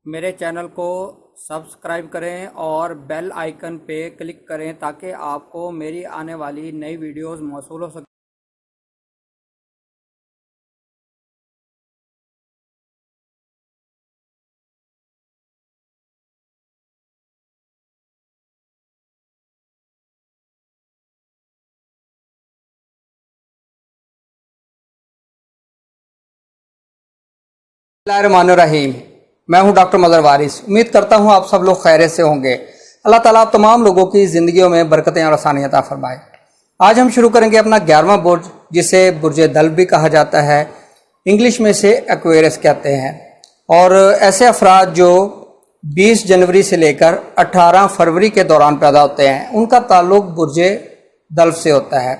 میرے چینل کو سبسکرائب کریں اور بیل آئیکن پہ کلک کریں تاکہ آپ کو میری آنے والی نئی ویڈیوز موصول ہو سکیں۔ بسم اللہ الرحمن الرحیم۔ میں ہوں ڈاکٹر مظہر وارث۔ امید کرتا ہوں آپ سب لوگ خیریت سے ہوں گے۔ اللہ تعالیٰ آپ تمام لوگوں کی زندگیوں میں برکتیں اور آسانیاں عطا فرمائے۔ آج ہم شروع کریں گے اپنا 11واں برج، جسے برج دلو بھی کہا جاتا ہے، انگلش میں سے ایکویرس کہتے ہیں۔ اور ایسے افراد جو 20 جنوری سے لے کر 18 فروری کے دوران پیدا ہوتے ہیں، ان کا تعلق برج دلو سے ہوتا ہے۔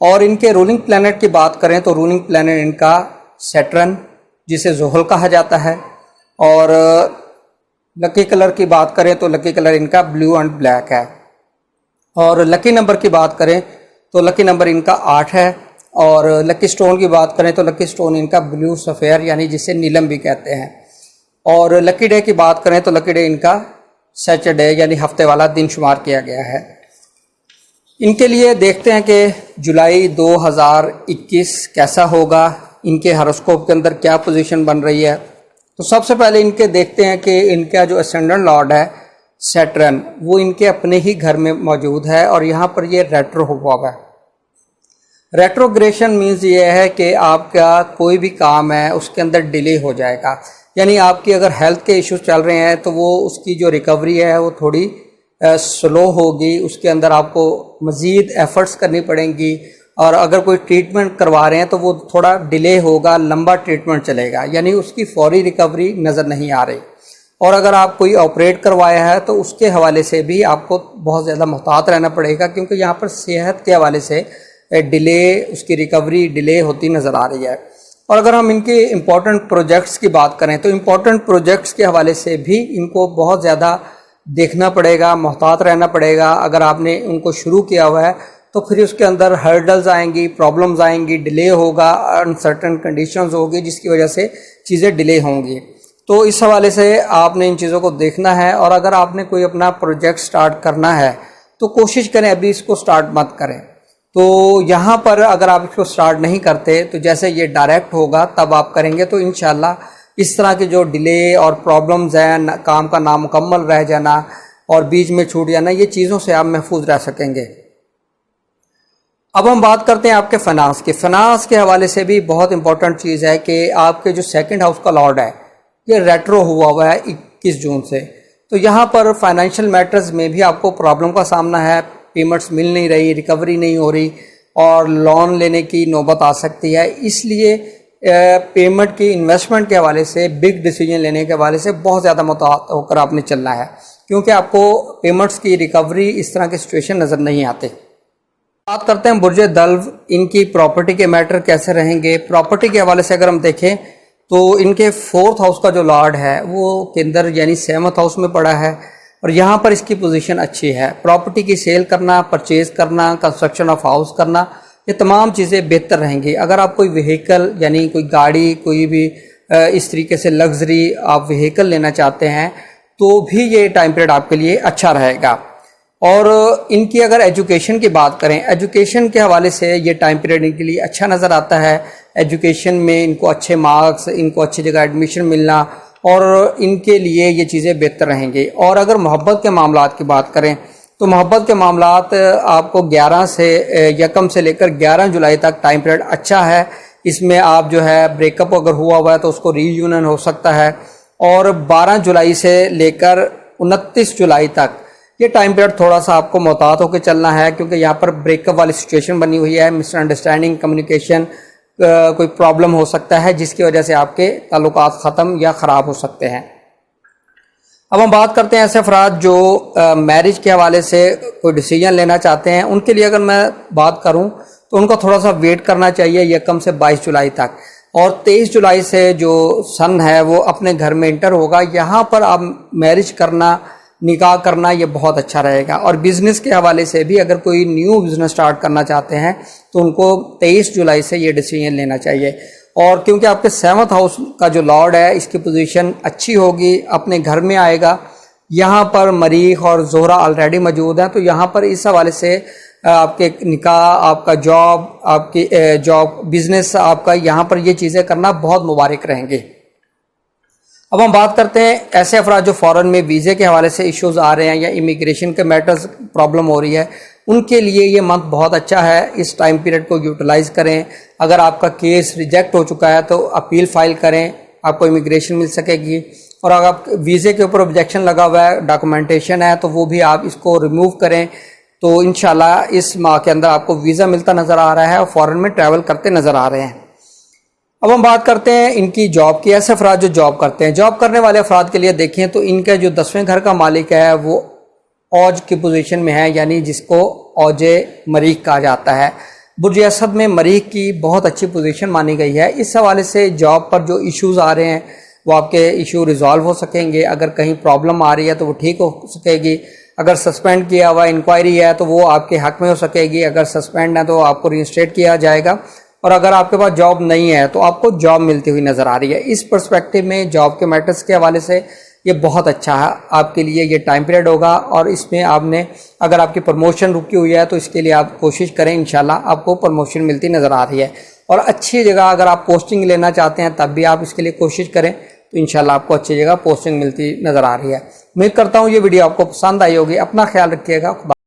اور ان کے رولنگ پلینٹ کی بات کریں تو رولنگ پلینٹ ان کا سیٹرن، جسے زحل کہا جاتا ہے۔ اور لکی کلر کی بات کریں تو لکی کلر ان کا بلیو اینڈ بلیک ہے۔ اور لکی نمبر کی بات کریں تو لکی نمبر ان کا 8 ہے۔ اور لکی سٹون کی بات کریں تو لکی سٹون ان کا بلیو سفیر یعنی جسے نیلم بھی کہتے ہیں۔ اور لکی ڈے کی بات کریں تو لکی ڈے ان کا سیچرڈے یعنی ہفتے والا دن شمار کیا گیا ہے۔ ان کے لیے دیکھتے ہیں کہ جولائی 2021 کیسا ہوگا، ان کے ہاروسکوپ کے اندر کیا پوزیشن بن رہی ہے۔ تو سب سے پہلے ان کے دیکھتے ہیں کہ ان کا جو اسینڈنٹ لارڈ ہے سیٹرن، وہ ان کے اپنے ہی گھر میں موجود ہے اور یہاں پر یہ ریٹرو ہوا ہے۔ ریٹروگریشن مینز یہ ہے کہ آپ کا کوئی بھی کام ہے اس کے اندر ڈیلے ہو جائے گا، یعنی آپ کی اگر ہیلتھ کے ایشوز چل رہے ہیں تو وہ اس کی جو ریکوری ہے وہ تھوڑی سلو ہوگی، اس کے اندر آپ کو مزید ایفرٹس کرنی پڑیں گی۔ اور اگر کوئی ٹریٹمنٹ کروا رہے ہیں تو وہ تھوڑا ڈیلے ہوگا، لمبا ٹریٹمنٹ چلے گا، یعنی اس کی فوری ریکوری نظر نہیں آ رہی۔ اور اگر آپ کوئی آپریٹ کروایا ہے تو اس کے حوالے سے بھی آپ کو بہت زیادہ محتاط رہنا پڑے گا، کیونکہ یہاں پر صحت کے حوالے سے ڈیلے، اس کی ریکوری ڈیلے ہوتی نظر آ رہی ہے۔ اور اگر ہم ان کے امپورٹنٹ پروجیکٹس کی بات کریں تو امپورٹنٹ پروجیکٹس کے حوالے سے بھی ان کو بہت زیادہ دیکھنا پڑے گا، محتاط رہنا پڑے گا۔ اگر آپ نے ان کو شروع کیا ہوا ہے تو پھر اس کے اندر ہرڈلز آئیں گی، پرابلمز آئیں گی، ڈیلے ہوگا، انسرٹن کنڈیشنز ہوگی جس کی وجہ سے چیزیں ڈیلے ہوں گی۔ تو اس حوالے سے آپ نے ان چیزوں کو دیکھنا ہے۔ اور اگر آپ نے کوئی اپنا پروجیکٹ سٹارٹ کرنا ہے تو کوشش کریں ابھی اس کو سٹارٹ مت کریں۔ تو یہاں پر اگر آپ اس کو سٹارٹ نہیں کرتے تو جیسے یہ ڈائریکٹ ہوگا تب آپ کریں گے تو انشاءاللہ اس طرح کے جو ڈیلے اور پرابلمز ہیں، کام کا نامکمل رہ جانا اور بیچ میں چھوٹ جانا، یہ چیزوں سے آپ محفوظ رہ سکیں گے۔ اب ہم بات کرتے ہیں آپ کے فنانس کی۔ فنانس کے حوالے سے بھی بہت امپورٹنٹ چیز ہے کہ آپ کے جو سیکنڈ ہاؤس کا لارڈ ہے یہ ریٹرو ہوا ہے 21 جون سے۔ تو یہاں پر فائنینشیل میٹرز میں بھی آپ کو پرابلم کا سامنا ہے، پیمنٹس مل نہیں رہی، ریکوری نہیں ہو رہی اور لون لینے کی نوبت آ سکتی ہے۔ اس لیے پیمنٹ کی انویسٹمنٹ کے حوالے سے، بگ ڈیسیجن لینے کے حوالے سے بہت زیادہ محتاط ہو کر آپ نے چلنا ہے، کیونکہ آپ کو پیمنٹس کی ریکوری اس طرح کی سچویشن نظر نہیں آتے۔ بات کرتے ہیں برج دلو، ان کی پراپرٹی کے میٹر کیسے رہیں گے۔ پراپرٹی کے حوالے سے اگر ہم دیکھیں تو ان کے 4th ہاؤس کا جو لارڈ ہے وہ کیندر یعنی 7th ہاؤس میں پڑا ہے اور یہاں پر اس کی پوزیشن اچھی ہے۔ پراپرٹی کی سیل کرنا، پرچیز کرنا، کنسٹرکشن آف ہاؤس کرنا، یہ تمام چیزیں بہتر رہیں گی۔ اگر آپ کوئی وہیکل یعنی کوئی گاڑی، کوئی بھی اس طریقے سے لگژری آپ وہیکل لینا چاہتے ہیں تو بھی یہ ٹائم پیریڈ آپ کے لیے اچھا رہے گا۔ اور ان کی اگر ایجوکیشن کی بات کریں، ایجوکیشن کے حوالے سے یہ ٹائم پیریڈ ان کے لیے اچھا نظر آتا ہے۔ ایجوکیشن میں ان کو اچھے مارکس، ان کو اچھی جگہ ایڈمیشن ملنا اور ان کے لیے یہ چیزیں بہتر رہیں گی۔ اور اگر محبت کے معاملات کی بات کریں تو محبت کے معاملات آپ کو 1 سے لے کر 11 جولائی تک ٹائم پیریڈ اچھا ہے۔ اس میں آپ جو ہے بریک اپ اگر ہوا ہے تو اس کو ری یونین ہو سکتا ہے۔ اور 12 جولائی سے لے کر 29 جولائی تک یہ ٹائم پیریڈ تھوڑا سا آپ کو محتاط ہو کے چلنا ہے، کیونکہ یہاں پر بریک اپ والی سچویشن بنی ہوئی ہے، مس انڈرسٹینڈنگ، کمیونیکیشن کوئی پرابلم ہو سکتا ہے جس کی وجہ سے آپ کے تعلقات ختم یا خراب ہو سکتے ہیں۔ اب ہم بات کرتے ہیں ایسے افراد جو میرج کے حوالے سے کوئی ڈیسیجن لینا چاہتے ہیں۔ ان کے لیے اگر میں بات کروں تو ان کو تھوڑا سا ویٹ کرنا چاہیے 1 سے 22 جولائی تک۔ اور 23 جولائی سے جو سن ہے وہ اپنے گھر میں انٹر ہوگا، یہاں پر آپ میرج کرنا، نکاح کرنا یہ بہت اچھا رہے گا۔ اور بزنس کے حوالے سے بھی اگر کوئی نیو بزنس سٹارٹ کرنا چاہتے ہیں تو ان کو 23 جولائی سے یہ ڈیسیجن لینا چاہیے۔ اور کیونکہ آپ کے 7th ہاؤس کا جو لارڈ ہے اس کی پوزیشن اچھی ہوگی، اپنے گھر میں آئے گا، یہاں پر مریخ اور زہرہ آلریڈی موجود ہیں، تو یہاں پر اس حوالے سے آپ کے نکاح، آپ کا جاب، آپ کی جاب، بزنس آپ کا، یہاں پر یہ چیزیں کرنا بہت مبارک رہیں گے۔ اب ہم بات کرتے ہیں ایسے افراد جو فورن میں ویزے کے حوالے سے ایشوز آ رہے ہیں یا امیگریشن کے میٹرز پرابلم ہو رہی ہے، ان کے لیے یہ منتھ بہت اچھا ہے، اس ٹائم پیریڈ کو یوٹیلائز کریں۔ اگر آپ کا کیس ریجیکٹ ہو چکا ہے تو اپیل فائل کریں، آپ کو امیگریشن مل سکے گی، اور اگر آپ ویزے کے اوپر آبجیکشن لگا ہوا ہے، ڈاکومنٹیشن ہے، تو وہ بھی آپ اس کو ریموو کریں، تو انشاءاللہ اس ماہ کے اندر آپ کو ویزا ملتا نظر آ رہا ہے اور فورن میں ٹریول کرتے نظر آ رہے ہیں۔ اب ہم بات کرتے ہیں ان کی جاب کی۔ ایسے افراد جو جاب کرتے ہیں، جاب کرنے والے افراد کے لیے دیکھیں تو ان کا جو 10ویں گھر کا مالک ہے وہ اوج کی پوزیشن میں ہے، یعنی جس کو اوج مریخ کہا جاتا ہے۔ برج اسد میں مریخ کی بہت اچھی پوزیشن مانی گئی ہے، اس حوالے سے جاب پر جو ایشوز آ رہے ہیں وہ آپ کے ایشو ریزالو ہو سکیں گے۔ اگر کہیں پرابلم آ رہی ہے تو وہ ٹھیک ہو سکے گی، اگر سسپینڈ کیا ہوا انکوائری ہے تو وہ آپ کے حق میں ہو سکے گی، اگر سسپینڈ ہے تو آپ کو رینسٹیٹ کیا جائے گا، اور اگر آپ کے پاس جاب نہیں ہے تو آپ کو جاب ملتی ہوئی نظر آ رہی ہے۔ اس پرسپیکٹو میں جاب کے میٹرز کے حوالے سے یہ بہت اچھا ہے، آپ کے لیے یہ ٹائم پیریڈ ہوگا، اور اس میں آپ نے اگر آپ کی پروموشن رکی ہوئی ہے تو اس کے لیے آپ کوشش کریں، انشاءاللہ آپ کو پروموشن ملتی نظر آ رہی ہے۔ اور اچھی جگہ اگر آپ پوسٹنگ لینا چاہتے ہیں تب بھی آپ اس کے لیے کوشش کریں، تو انشاءاللہ آپ کو اچھی جگہ پوسٹنگ ملتی نظر آ رہی ہے۔ امید کرتا ہوں یہ ویڈیو آپ کو پسند آئی ہوگی۔ اپنا خیال رکھیے گا۔